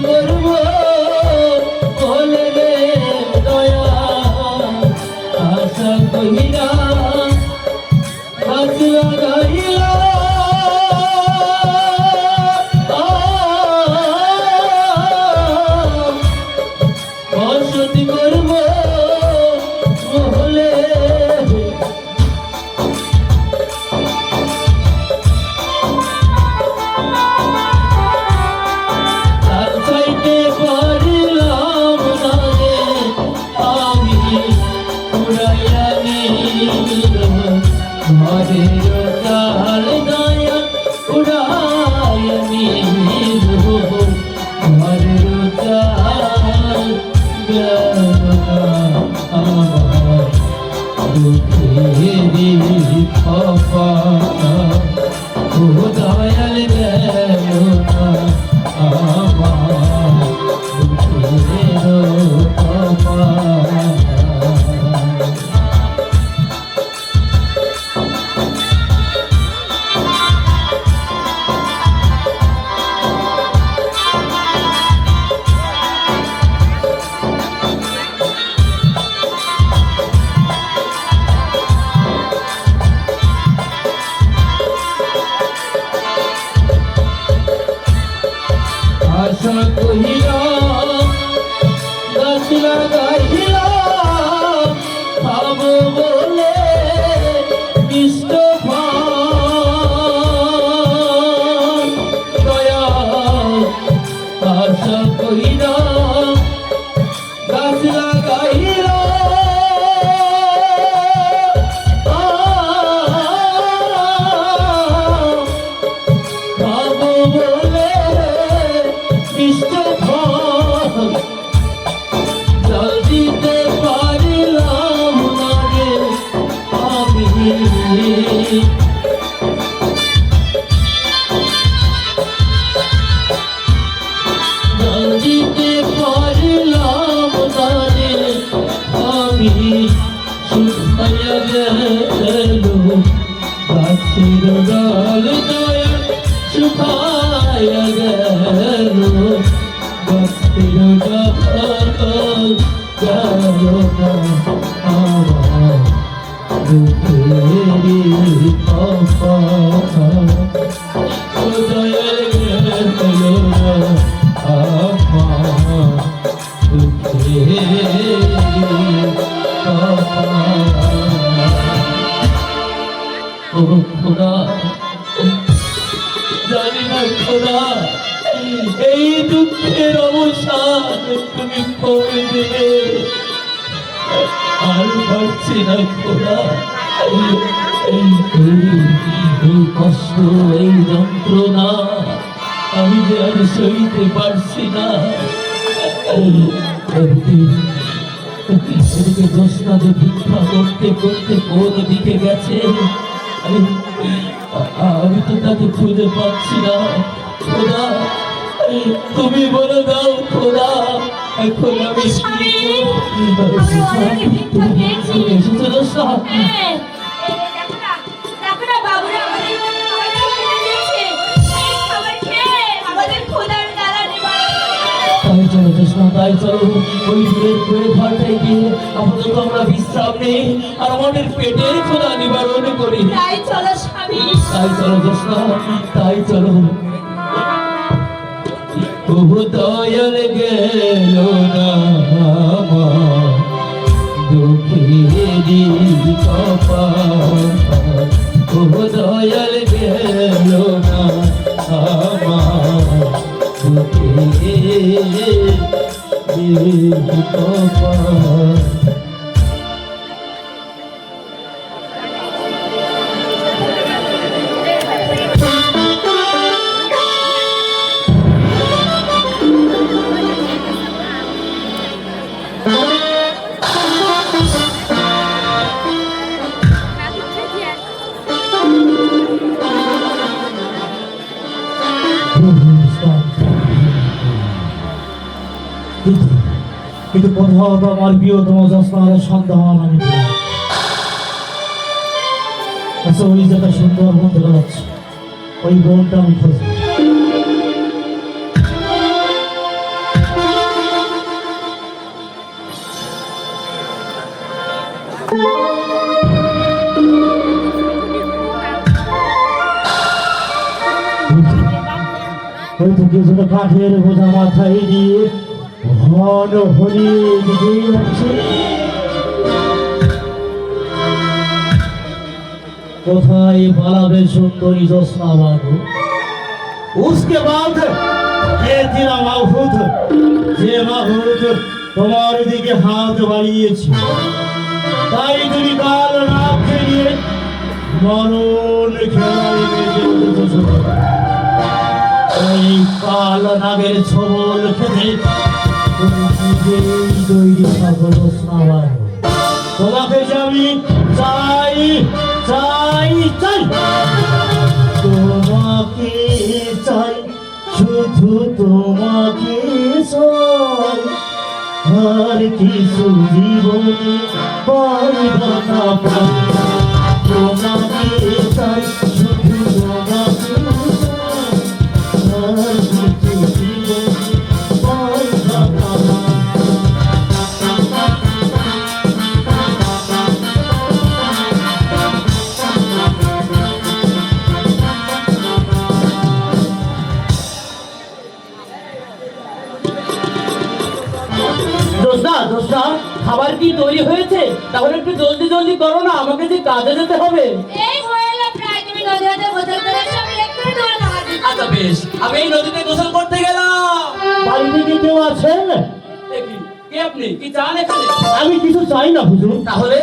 করবো বলে রে দয়া আশা কহিরা গাছ লাগাইলা বসতি করবো বলে চাল দয়া উড়ায় নিল ঘরের চাল আমার দুঃখেরি খপা ও দয়াল গেল না আমার দুঃখের খপা আশা কহিলা গাছ লাগাইলা খাবো বলে মিষ্ট ফল দয়া আশা কহিলা গাছ লাগাইলা খাবো বলে জল দিতে পারিলাম না রে আমি জল দিতে পারিলাম না রে আমি শুকাইয়া গেল গাছের ডাল দয়া শুকাইয়া গেল গাছের ডাল গেল না আমার দুঃখেরি খপা ও দয়াল গেল না আমার দুঃখেরি খপা ও খোদা জানি না খোদা এই দুঃখের অবসান তুমি কবে দেবে আর পারছি না খোদা এই কষ্ট এই যন্ত্রণা আমি যে আর সইতে পারছি না এদিকে জ্যোৎস্না যে ভিক্ষা করতে করতে কোন দিকে গেছে আমি তো তাকে খুঁজে পাচ্ছি না খোদা তুমি বলে দাও খোদা এখন আমি তাই চলো ওই দূরের করে ঘরটায় গিয়ে আপাতত আমরা বিশ্রাম নেই আর আমাদের পেটের খোদা নিবারণ করি। তাই চলো স্বামী, তাই চলো জ্যোৎস্না, তাই চলো। তবু দয়াল গেল না আমার দুঃখেরি কপাল, তবু দয়াল গেল না আমার দুঃখেরি কপাল। কিন্তু কোথাও তো আমার প্রিয়তম জ্যোৎস্নার সন্ধান আমি আচ্ছা, ওই যেটা সুন্দর বোন দেখা যাচ্ছে ওই বোনটা আমি খুঁজি। দুজন কাঠের বোঝা মাথায় দিয়ে ঘন হরি দিকে যাচ্ছে। কোথায় পালাবে সুন্দরী জ্যোৎস্না বাবু? उसके बाद ये तेरा মাহুত, যে মাহুত তোমার দিকে হাত বাড়িয়েছে, তাই তুমি কাল রাত নিয়ে মরণ খেলায় মেতে উঠেছ। ওই কাল নাগের ছবল খেতে তুমি নিজেই তৈরি সকল স্নাবার। তোমাকে যে আমি চাই চাই চাই, তোমাকে চাই, শুধু তোমাকে চাই, আর কিছু জীবনে পাইবা না পাই। তোমাকে চাই, শুধু তোমাকে চাই, আর কিছু জীবনে পাইবা না পাই। দোস্তা দোস্তা, খাবার কি তৈরি হয়েছে? তাহলে একটু জলদি জলদি করো না, আমাকে যে কাজে যেতে হবে। এই হয়ে এলো প্রায়, তুমি নদী হাতে গোসল করে এসো, আমি এক্ষুনি তোমার খাবার দিচ্ছি। আচ্ছা বেশ, আমি এই নদীতে গোসল করতে গেলাম। বাড়িতে কি কেউ আছেন? দেখি, কে আপনি? কি চান এখানে? আমি কিছু চাই না হুজুর, তাহলে?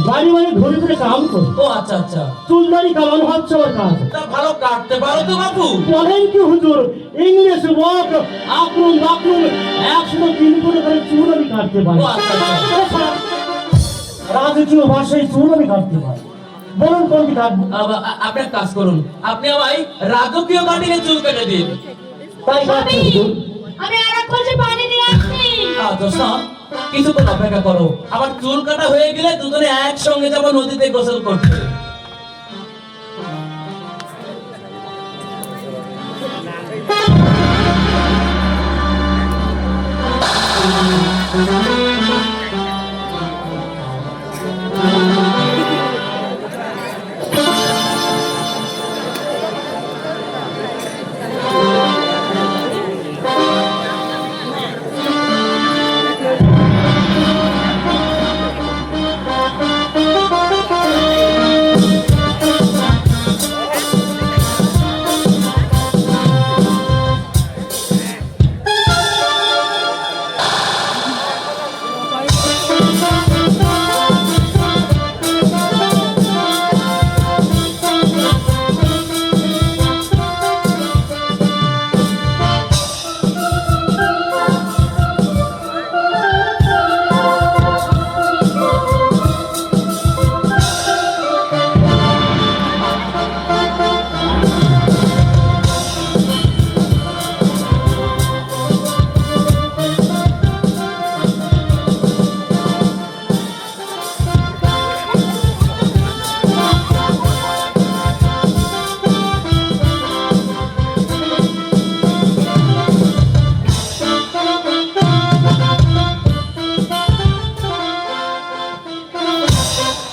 বাড়ি বাড়ি ঘুরে ঘুরে কাম করি। ও আচ্ছা আচ্ছা, চুলদারি কামানো হচ্ছে আমার কাজ। তা ভালো কাটতে পারো তো বাবু? বলেন কি হুজুর, ইংলিশ ওয়ার্ড আক্রম বাক্রম 103 করে চুল আমি কাটতে পারি। ও আচ্ছা আচ্ছা। রাজকীয় ভাষায় চুল আমি কাটতে পারি। বলুন কোনটি কাটবো? আপনি এক কাজ করুন, আপনি আমায় রাজকীয় কাটিয়ে চুল কেটে দিন। তাই কাটছি হুজুর। আমি আর এক কলসি পানি নিয়ে আসছি। দোস্তা, কিছুক্ষণ অপেক্ষা করো, আমার চুল কাটা হয়ে গেলে দুজনে একসঙ্গে যাবো নদীতে গোসল করতে।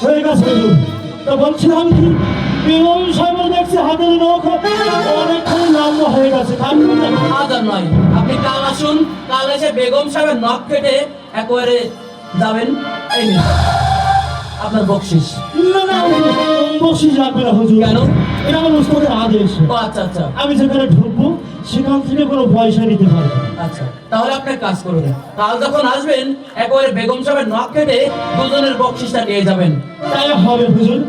হয়ে গেছে হুজুর। তো বলছিলাম কি, বেগম সাহেব দেখছি হাতের নখ অনেকখানি লম্বা হয়ে গেছে, কাটবেন না? আজ আর নয়, আপনি কাল আসুন, কাল এসে বেগম সাহেবের নখ কেটে একেবারে যাবেন। এই নিন আপনার বকশিস। না না হুজুর, বকশিশ লাগবে না হুজুর। কেন? এটা আমার উস্তাদের আদেশ। ও আচ্ছা আচ্ছা আমি যেখানে ঢুকবো সেখান থেকে কোনো পয়সা নিতে পারবো না। আচ্ছা, তাহলে আপনি এক কাজ করুন, কাল যখন আসবেন একেবারে বেগম সাহেবের নখ কেটে দুজনের বকশিসটা নিয়ে যাবেন। তাই হবে হুজুর।